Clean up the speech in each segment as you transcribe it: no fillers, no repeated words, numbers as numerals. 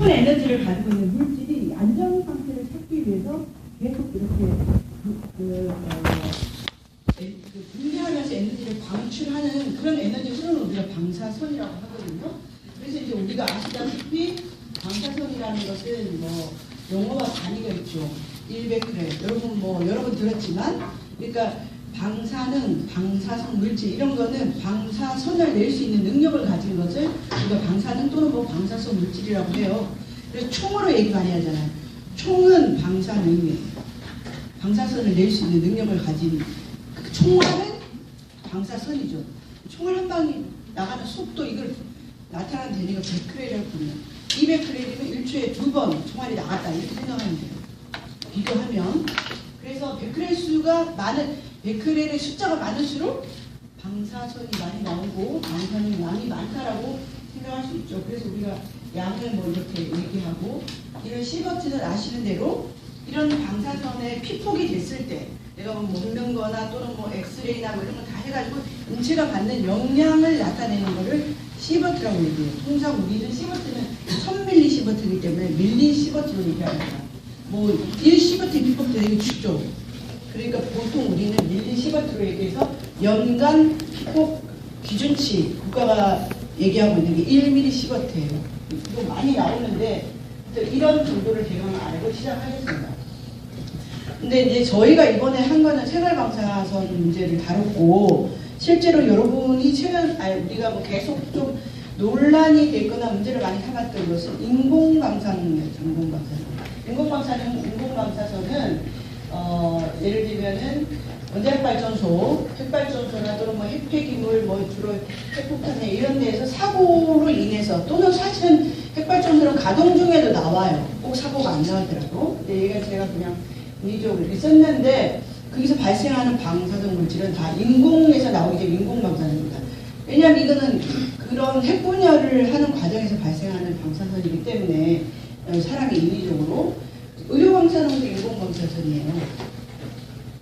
에너지를 가지고 있는 물질이 안정 상태를 찾기 위해서 계속 이렇게 분해하면서 에너지를 방출하는 그런 에너지 흐름을 우리가 방사선이라고 하거든요. 그래서 이제 우리가 아시다시피 방사선이라는 것은 뭐 용어와 단위가 있죠. 1베크레 여러분 들었지만, 그러니까 방사능, 방사성 물질 이런 거는 방사선을 낼 수 있는 능력을 가진 것을 우리가 방사능 또는 뭐 방사성 물질이라고 해요. 그래서 총으로 얘기 많이 하잖아요. 총은 방사능이에요. 방사선을 낼 수 있는 능력을 가진 총알은 방사선이죠. 총알 한 방이 나가는 속도, 이걸 나타나는 단위가 베크레라고 부르면 200베크레이면 1초에 2번 총알이 나갔다 이렇게 생각하면 돼요. 비교하면. 그래서 베크레 수가 많은, 베크렐의 숫자가 많을수록 방사선이 많이 나오고 방사능 양이 많다라고 생각할 수 있죠. 그래서 우리가 양을 뭐 이렇게 얘기하고, 이런 시버트는 아시는 대로 이런 방사선의 피폭이 됐을 때 내가 뭐 먹는 거나 또는 뭐 엑스레이나 뭐 이런 거 다 해가지고 인체가 받는 영향을 나타내는 거를 시버트라고 얘기해요. 통상 우리는 시버트는 1000밀리 시버트이기 때문에 밀리 시버트로 얘기합니다. 뭐 1시버트 피폭도 되게 쉽죠. 그러니까 보통 우리는 밀리 시버트로 얘기해서 연간 피폭 기준치 국가가 얘기하고 있는 게 1밀리 시버트예요. 이거 많이 나오는데 이런 정도를 대강 알고 시작하겠습니다. 근데 이제 저희가 이번에 한 거는 생활방사선 문제를 다뤘고, 실제로 여러분이 우리가 뭐 계속 좀 논란이 됐거나 문제를 많이 삼았던 것은 인공방사능이었죠. 인공방사선은 예를 들면은 원자력발전소, 핵발전소나 또는 뭐 핵폐기물, 뭐 주로 핵폭탄 이런 데에서 사고로 인해서, 또는 사실은 핵발전소는 가동 중에도 나와요. 꼭 사고가 안 나오더라도. 근데 얘가 제가 그냥 인위적으로 이렇게 썼는데, 거기서 발생하는 방사성 물질은 다 인공에서 나오기 때문에 인공방사능입니다. 왜냐하면 이거는 그런 핵분열을 하는 과정에서 발생하는 방사선이기 때문에 사람이 인위적으로, 의료방사능도 인공방사선이에요.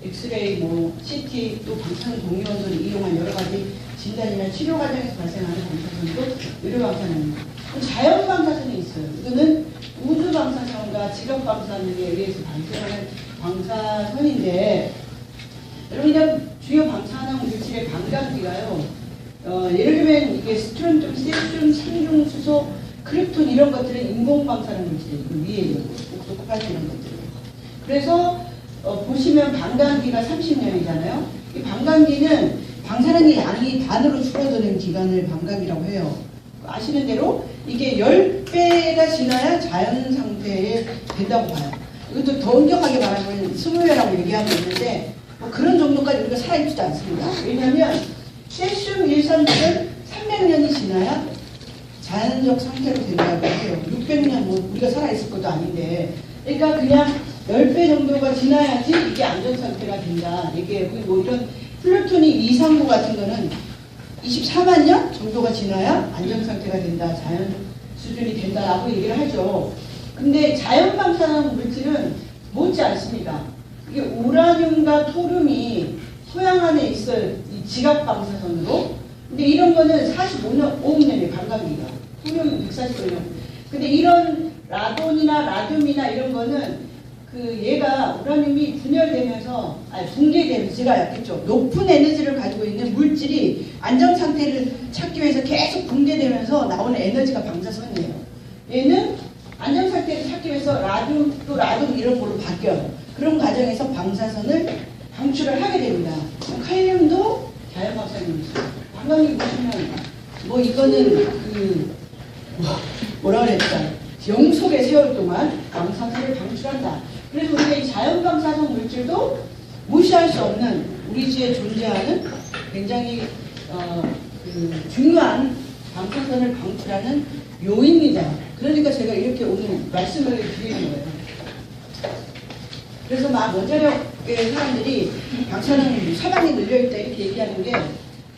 엑스레이, 뭐 CT, 또 방사능 동위원소를 이용한 여러 가지 진단이나 치료 과정에서 발생하는 방사선도 의료방사능입니다. 자연방사선이 있어요. 이거는 우주방사선과 지력방사능에 의해서 발생하는 방사선인데, 여러분 주요 방사능 물질의 반감기가요. 예를 들면 이게 스트론튬, 세슘, 삼중, 수소, 크립톤 이런 것들은 인공방사능 물질이에요. 그 위에 있는 똑같이 이런 것들이에요. 그래서 보시면 반감기가 30년이잖아요. 이 반감기는 방사능의 양이 반으로 줄어드는 기간을 반감기라고 해요. 아시는 대로 이게 10배가 지나야 자연 상태에 된다고 봐요. 이것도 더 엄격하게 말하면 20배라고 얘기하고 있는데, 뭐 그런 정도까지 우리가 살아있지도 않습니다. 왜냐하면 세슘 137은 300년이 지나야 자연적 상태로 된다고 해요. 600년 뭐 우리가 살아있을 것도 아닌데, 그러니까 그냥 10배 정도가 지나야지 이게 안전상태가 된다 얘기해요. 그리고 뭐 이런 플루토늄 239 같은 거는 24만 년 정도가 지나야 안전상태가 된다, 자연 수준이 된다라고 얘기를 하죠. 근데 자연 방사능 물질은 못지 않습니다. 이게 우라늄과 토륨이 소양 안에 있어요. 이 지각 방사선으로. 근데 이런 거는 45년, 5년에 반감기가. 토륨은 145년. 근데 이런 라돈이나 라듐이나 이런 거는 얘가 우라늄이 분열되면서, 붕괴되면서, 제가 약했죠. 높은 에너지를 가지고 있는 물질이 안정상태를 찾기 위해서 계속 붕괴되면서 나오는 에너지가 방사선이에요. 얘는 안정상태를 찾기 위해서 라듐, 또 라듐 이런 걸로 바뀌어요. 그런 과정에서 방사선을 방출을 하게 됩니다. 칼륨도 자연방사능입니다. 방광이 보시면, 뭐 이거는 뭐라 그랬다. 영속의 세월 동안 방사선을 방출한다. 그래서 우리가 이 자연방사성 물질도 무시할 수 없는 우리 지에 존재하는 굉장히 중요한 방사선을 방출하는 요인이다. 그러니까 제가 이렇게 오늘 말씀을 드리는 거예요. 그래서 막 원자력의 사람들이 방사능 사방에 늘려있다 이렇게 얘기하는 게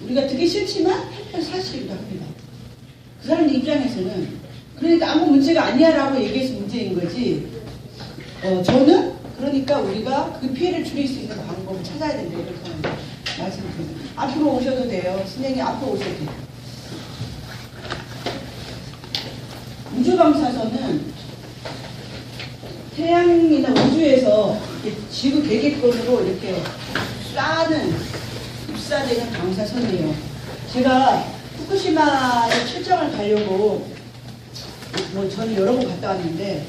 우리가 듣기 싫지만 한편 사실이기도 합니다. 그 사람들 입장에서는 그러니까 아무 문제가 아니야 라고 얘기해서 문제인 거지. 저는 그러니까 우리가 그 피해를 줄일 수 있는 방법을 찾아야 된다 이렇게 말씀드립니다. 앞으로 오셔도 돼요. 선생님 앞으로 오셔도 돼요. 우주방사선은 태양이나 우주에서 이렇게 지구 대기권으로 이렇게 입사되는 방사선이에요. 제가 후쿠시마에 출장을 가려고 저는 여러 번 갔다 왔는데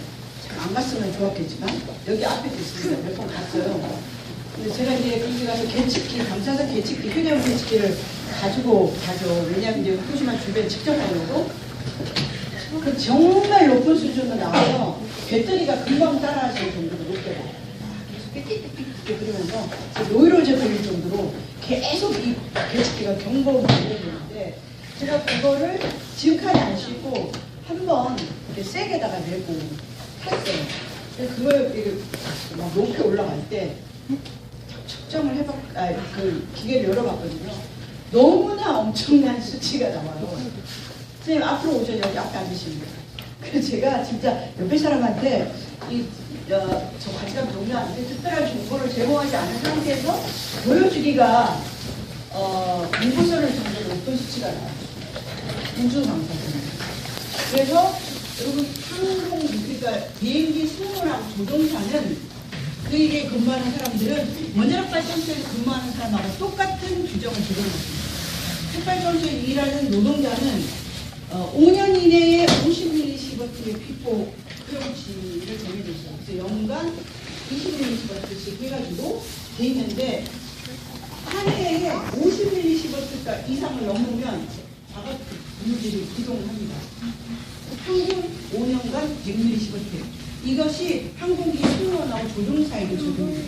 안 갔으면 좋았겠지만 여기 앞에 있습니다. 몇 번 갔어요. 근데 제가 이제 거기 가서 계측기, 방사선 계측기, 휴대용 계측기를 가지고 가죠. 왜냐하면 이제 후쿠시마 주변에 직접 가려고. 그 정말 높은 수준으로 나와서 배터리가 금방 따라하실 정도로 높게 나와요. 계속 삐삐삐삐 그러면서 노이로제 걸릴 정도로 계속 이 계측기가 경보음을 울려주는데 제가 그거를 지금까지 안 쉬고 한번 이렇게 세게다가 내고 탔어요. 그걸 막 높게 올라갈 때 측정을 그 기계를 열어봤거든요. 너무나 엄청난 수치가 나와요. 선생님 앞으로 오셔서 여기 앞에 앉으시면 돼요. 그래서 제가 진짜 옆에 사람한테 저 가지감 동료한테 특별한 정보를 제공하지 않은 상태에서 보여주기가 공부서를 정도로 높은 수치가 나와요. 우주방사선. 그래서 여러분 그러니까 비행기 승무원하고 조종사는 그에게 근무하는 사람들은 원자력 발전소에서 근무하는 사람하고 똑같은 규정을 적용합니다. 핵발전소에 일하는 노동자는 5년 이내에 50mS의 피폭 허용치를 정해져 있어요. 그래서 연간 20mS씩 해가지고 돼 있는데 한 해에 50mS 이상을 넘으면 작업 근무지를 기동합니다. 평균 5년간 100mS. 이것이 항공기 승무원하고 조종사에게 적용돼요.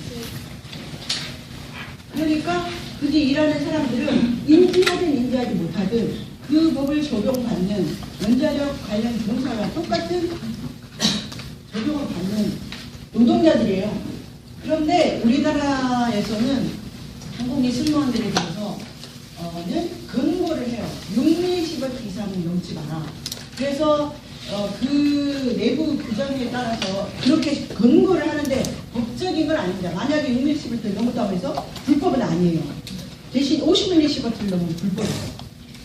그러니까 그게 일하는 사람들은 인지하든 인지하지 못하든 그 법을 적용받는 원자력 관련 종사와 똑같은 적용을 받는 노동자들이에요. 그런데 우리나라에서는 항공기 승무원들에 대해서는 근거를 해요. 6mS 이상은 넘지 마라. 그래서 그 내부 규정에 따라서 그렇게 근거를 하는데 법적인 건 아닙니다. 만약에 6mS를 넘었다고 해서 불법은 아니에요. 대신 50mS를 넘으면 불법이에요.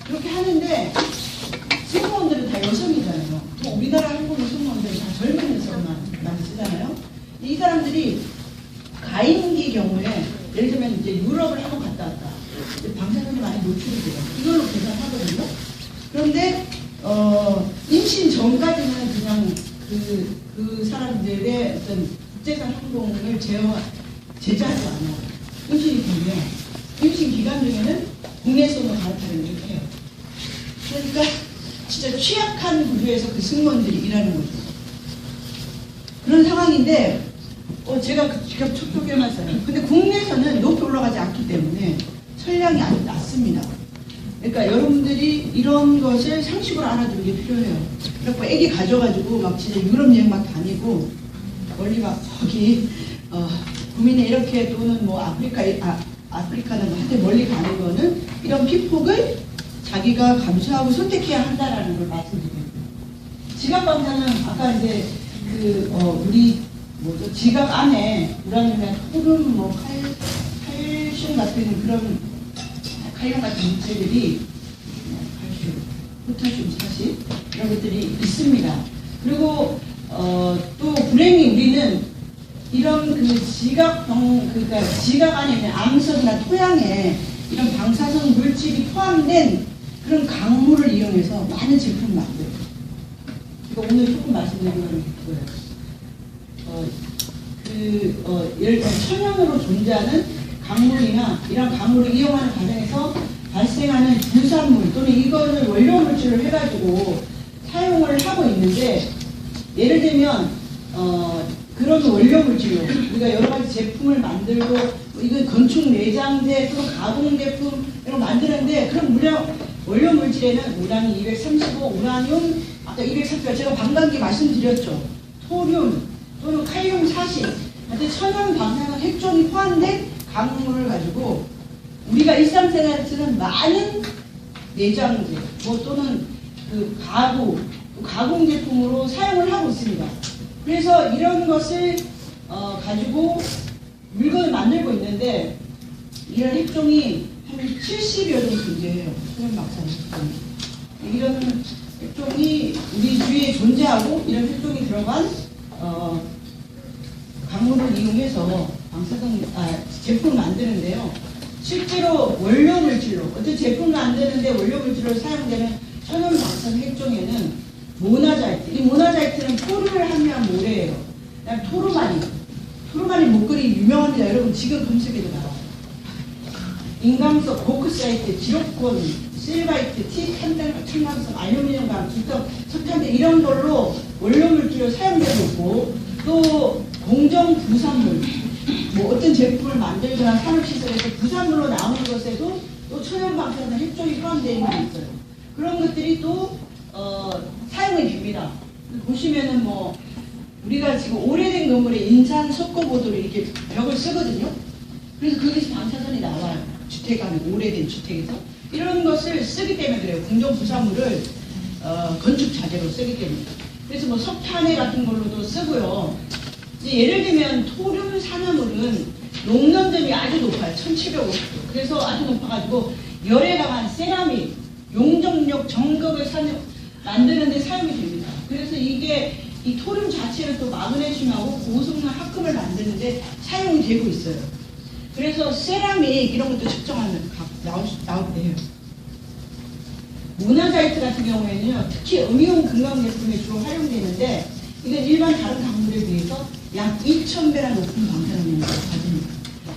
그렇게 하는데 승무원들은 다 여성이잖아요. 우리나라 항공기 승무원들은 다 젊은 여성만 많이 쓰잖아요. 이 사람들이 가임기 경우에 예를 들면 이제 유럽을 한번 갔다 왔다. 방사선이 많이 노출이 돼요. 이걸로 계산하거든요. 그런데 임신 전까지는 그냥 그 사람들의 어떤 국제선 항공을 제재하지 않아요. 임신이 되면 임신 기간 중에는 국내선으로 갈아타는 걸 해요. 그러니까 진짜 취약한 구조에서 그 승무원들이 일하는 거죠. 그런 상황인데 제가 직접 촉촉해놨어요. 근데 국내에서는 높이 올라가지 않기 때문에 철량이 낮습니다. 그러니까 여러분들이 이런 것을 상식으로 알아두는 게 필요해요. 그래서 애기 가져가지고 막 진짜 유럽 여행 막 다니고 멀리 막 거기 구민에 이렇게 또는 뭐 아프리카는 뭐 한테 멀리 가는 거는 이런 피폭을 자기가 감수하고 선택해야 한다라는 걸 말씀드립니다. 지각 방사는 아까 이제 우리 지각 안에 우라늄이나 토륨, 칼슘 같은 그런 칼륨 같은 물질들이 칼슘, 포타슘, 사실 이런 것들이 있습니다. 그리고 또 불행히 우리는 이런 그러니까 지각 안에 있는 암석이나 토양에 이런 방사성 물질이 포함된 그런 강물을 이용해서 많은 제품을 만들어요. 그러니까 오늘 조금 말씀드리는 거예요. 예를 들어 천연으로 존재하는 강물이나 이런 강물을 이용하는 과정에서 발생하는 부산물 또는 이거를 원료 물질을 해가지고 사용을 하고 있는데 예를 들면 그런 원료 물질로 우리가 여러 가지 제품을 만들고 이건 건축 내장재 또는 가공 제품 이런 거 만드는데 그런 원료 물질에는 우라늄 235, 우라늄 아까 238 제가 방광기 말씀드렸죠. 토륨 또는 칼륨 40 천연 방사선 핵종이 포함된 강물을 가지고 우리가 일상생활에 쓰는 많은 내장재 또는 그 가공 제품으로 사용을 하고 있습니다. 그래서 이런 것을 가지고 물건을 만들고 있는데 이런 핵종이 한 70여 종 존재해요. 천연 방사선 핵종이. 이런 핵종이 우리 주위에 존재하고 이런 핵종이 들어간 강물을 이용해서 제품을 만드는데요. 실제로 원료 물질로 어떤 제품을 만드는데 원료 물질로 사용되는 천연 방사능 핵종에는 모나자이트, 이 모나자이트는 토르를 함유한 모래예요. 그다음 토르마린 목걸이 유명합니다. 여러분 지금 검색해도 나와요. 인감석, 보크사이트, 지록곤, 실바이트, 천강성, 알루미늄감, 기성, 석탄 이런 걸로 원료 물질로 사용되고 있고, 또 공정 부산물, 뭐 어떤 제품을 만들거나 산업시설에서 부산물로 나오는 것에도 또 천연 방사능 핵종이 포함되어 있는 게 있어요. 그런 것들이 또 사용이 됩니다. 보시면은 뭐 우리가 지금 오래된 건물에 인산 석고보드로 이렇게 벽을 쓰거든요. 그래서 거기서 방사선이 나와요. 주택 안에 오래된 주택에서 이런 것을 쓰기 때문에 그래요. 공정 부산물을 건축 자재로 쓰기 때문에. 그래서 뭐 석탄에 같은 걸로도 쓰고요. 이제 예를 들면 토륨 산화물은 녹는점이 아주 높아요. 1750도. 그래서 아주 높아가지고 열에 강한 세라믹, 용적력, 정극을 만드는 데 사용이 됩니다. 그래서 이게 이 토륨 자체를 또 마그네슘하고 고성능 합금을 만드는데 사용이 되고 있어요. 그래서 세라믹 이런 것도 측정하면 나오게 돼요. 모나자이트 같은 경우에는요, 특히 음이온 금강 제품에 주로 활용되는데 이건 일반 다른 강물에 비해서 약 2000배나 높은 방사능을 가집니다.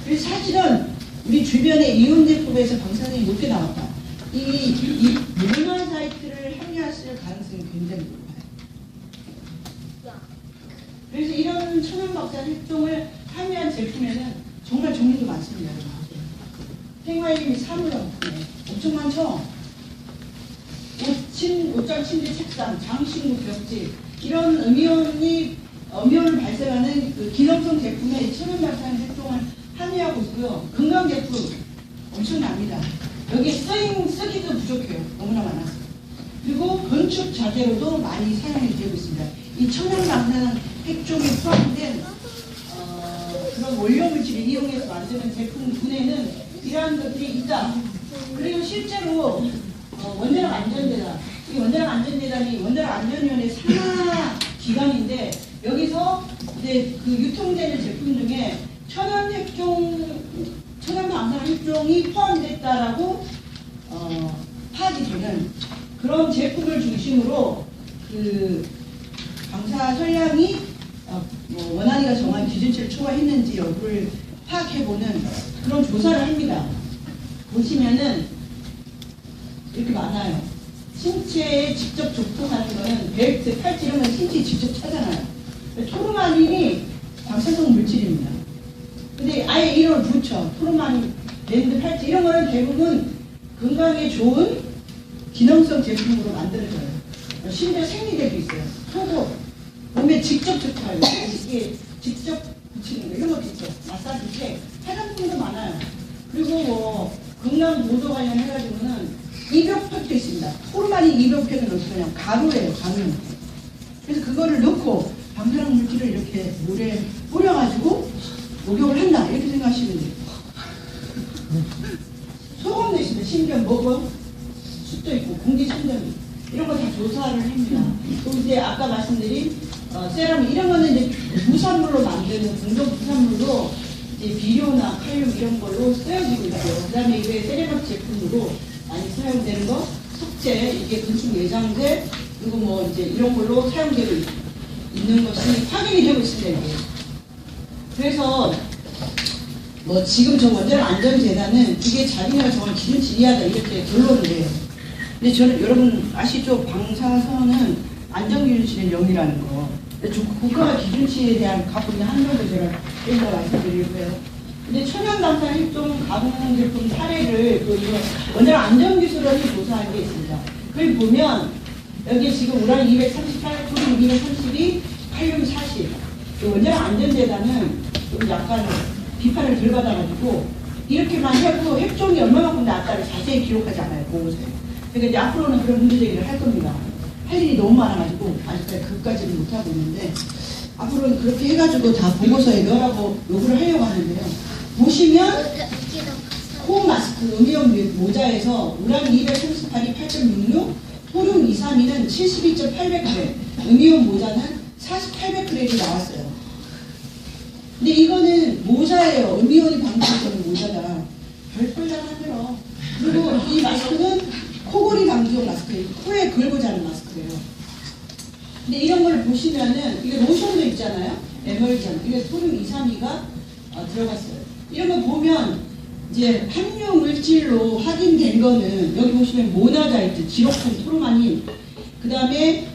그래서 사실은 우리 주변의 이온 제품에서 방사능이 높게 나왔다. 이 모나자이트를 함유했을 가능성이 굉장히 높아요. 그래서 이런 천연 방사능 핵종을 함유한 제품에는 정말 종류도 많습니다. 생활용이 사물함 엄청 많죠? 옷장, 침대, 책상, 장식물, 벽지 이런 음이온을 발생하는 그 기능성 제품에 천연 방사능 핵종을 함유하고 있고요. 건강 제품 엄청납니다. 여기 쓰기도 부족해요. 너무나 많아서. 그리고 건축 자재로도 많이 사용이 되고 있습니다. 이 천연 방사능 핵종이 포함된 그런 원료 물질을 이용해서 만드는 제품 군에는 이러한 것들이 있다. 그리고 실제로 원자력 안전재단, 이 원자력 안전재단이 원자력 안전위원회 산하 기관인데 여기서 이제 그 유통되는 제품 중에 천연 방사능 핵종이 포함됐다라고 파악이 되는 그런 제품을 중심으로 그 방사 선량이 원안위가 정한 기준치를 초과했는지 여부를 파악해보는 그런 조사를 합니다. 보시면은 이렇게 많아요. 신체에 직접 접촉하는 거는 벨트, 팔찌 이런 건 신체에 직접 차잖아요. 토르마린이 방사성 물질입니다. 근데 아예 이름을 붙여. 토르마린, 밴드, 팔찌 이런 거는 대부분 건강에 좋은 기능성 제품으로 만들어져요. 심지어 생리대도 있어요. 속옷, 몸에 직접 접촉하요. 이게 직접 붙이는 거 이런 것도 있죠. 마사지팩, 화장품도 많아요. 그리고 뭐 건강 보조 관련해가지고는 입욕팩도 있습니다. 토르마린 입욕팩은 어떻게 하냐면 가루예요. 가루. 그래서 그거를 넣고 방사능 물질을 이렇게 물에 뿌려가지고 목욕을 한다 이렇게 생각하시면 돼요. 소금도 있습니다. 심지어 먹어 숯도 있고 공기청정기 이런 거 다 조사를 합니다. 또 이제 아까 말씀드린 세라믹 이런 거는 이제 부산물로 만드는 공정 부산물로 이제 비료나 칼륨 이런 걸로 쓰여지고 있고요. 그 다음에 이게 세라믹 제품으로 많이 사용되는 거, 석재, 이게 건축 예장재, 그리고 뭐 이제 이런 걸로 사용되고 있는 것이 확인이 되고 있습니다. 이게. 그래서 뭐 지금 저 원자력 안전재단은 이게 자기네가 정한 기준치 이하다 이렇게 결론을 내요. 근데 저는 여러분 아시죠? 방사선은 안전기준치는 0이라는 거. 국가 기준치에 대한 가뿐히 한정도 제가 여기서 말씀드리고요. 근데 천연 방사능 핵종 가공 제품 사례를 또 이거 원자력 안전기술원이 조사한 게 있습니다. 거기 보면 여기 지금 우란 238, 토륨 232, 칼륨 40. 원자력 안전재단은 좀 약간 비판을 덜 받아가지고 이렇게만 해도 핵종이 얼마만큼 나왔다를 자세히 기록하지 않아요. 보고서에. 그러니까 이제 앞으로는 그런 문제 제기를 할 겁니다. 할 일이 너무 많아가지고 아직까지 그것까지는 못하고 있는데 앞으로는 그렇게 해가지고 다 보고서에 넣으라고 요구를 하려고 하는데요. 보시면 호흡 마스크, 음이온 모자에서 우란 238이 8.66, 토륨 232는 72.800g, 음이온 모자는 4800g이 나왔어요. 근데 이거는 모자예요. 음이온이 방지되는 모자다. 별꼴랑 하더라. 그리고 이 마스크는 코골이 방지용 마스크예요. 코에 걸고 자는 마스크예요. 근데 이런 걸 보시면은 이게 로션도 있잖아요. 에멀전. 이게 토륨 232가 들어갔어요. 이런 거 보면 이제 함유 물질로 확인된 거는 여기 보시면 모나자이트, 지록산 토르마닌, 그 다음에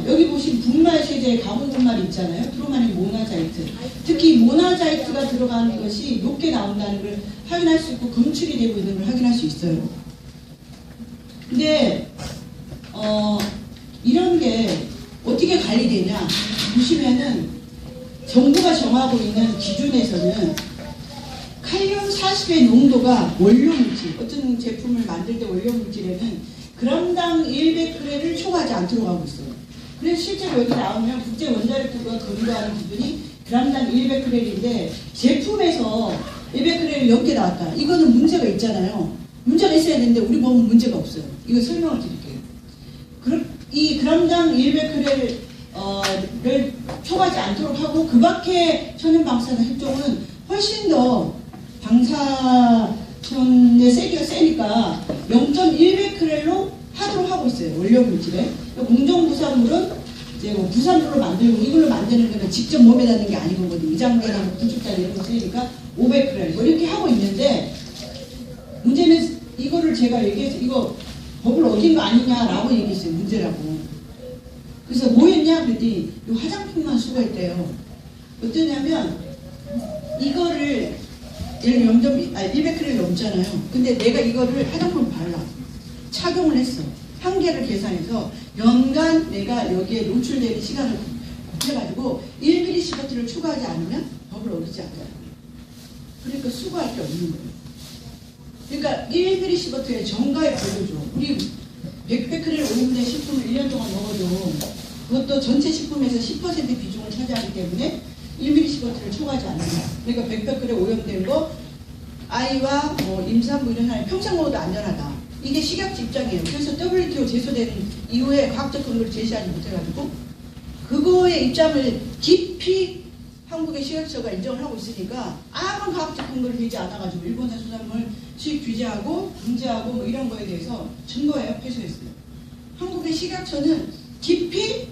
여기 보시면 분말 세제의 가공 분말이 있잖아요. 토르마닌, 모나자이트. 특히 모나자이트가 들어가는 것이 높게 나온다는 걸 확인할 수 있고 검출이 되고 있는 걸 확인할 수 있어요. 근데 이런 게 어떻게 관리되냐 보시면은 정부가 정하고 있는 기준에서는 칼륨 40의 농도가 원료물질, 어떤 제품을 만들 때 원료물질에는 그램당 100g를 초과하지 않도록 하고 있어요. 그래서 실제로 여기 나오면 국제원자력기구가 검도하는 기준이 그램당 100g인데 제품에서 100g이 넘게 나왔다. 이거는 문제가 있잖아요. 문제가 있어야 되는데 우리 보면 문제가 없어요. 이거 설명을 드릴게요. 이 그램당 100g를 초과하지 않도록 하고 그 밖에 천연 방사능 핵종은 훨씬 더 방사선의 세기가 세니까 0.100g로 하도록 하고 있어요. 원료물질에. 공정부산물은 이제 뭐 부산물로 만들고 이걸로 만드는 거는 직접 몸에 닿는 게 아니거든요. 위장계나 구축자리 이런 거 쓰니까 500g 뭐 이렇게 하고 있는데 문제는 이거를 제가 얘기해서 이거 법을 어긴 거 아니냐라고 얘기했어요. 문제라고. 그래서 뭐였냐 그랬더니 이 화장품만 수거했대요. 어떠냐면 이거를 예를 들어 100g이 넘잖아요. 근데 내가 이거를 화장품을 발라 착용을 했어. 한계를 계산해서 연간 내가 여기에 노출되는 시간을 곱해가지고 1mS를 초과하지 않으면 법을 어기지 않아요. 그러니까 수거할 게 없는 거예요. 그러니까 1mS의 정가에 걸려줘. 우리 100g을 오염된 식품을 1년 동안 먹어도 그것도 전체 식품에서 10% 비중을 차지하기 때문에 1mS를 초과하지 않는다. 그러니까 100g 오염된 거 아이와 뭐 임산부 이런 사람이 평생 먹어도 안전하다. 이게 식약처 입장이에요. 그래서 WTO 제소되는 이후에 과학적 근거를 제시하지 못해가지고 그거의 입장을 깊이 한국의 식약처가 인정을 하고 있으니까 아무런 과학적 근거를 대지 않아가지고 일본산 수산물 수입 규제하고 금지하고 뭐 이런 거에 대해서 증거예요. 패소했어요. 한국의 식약처는 깊이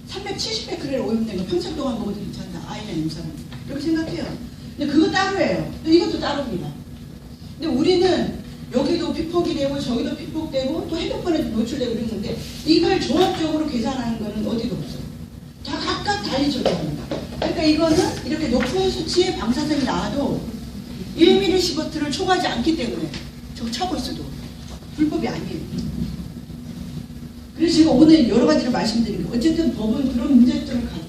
370배크레를 오염된 거 평생 동안 먹어도 괜찮다. 아이나 임산은. 이렇게 생각해요. 근데 그거 따로예요. 이것도 따로입니다. 근데 우리는 여기도 피폭이 되고 저기도 피폭되고 또 핸드폰에도 노출되고 이런 건데 이걸 종합적으로 계산하는 거는 어디도 없어요. 다 각각 달리 존재합니다. 그러니까 이거는 이렇게 높은 수치의 방사선이 나와도 1mS를 초과하지 않기 때문에 저 차고 있어도 불법이 아니에요. 그래서 제가 오늘 여러 가지를 말씀드린 거예요. 어쨌든 법은 그런 문제점을 가지고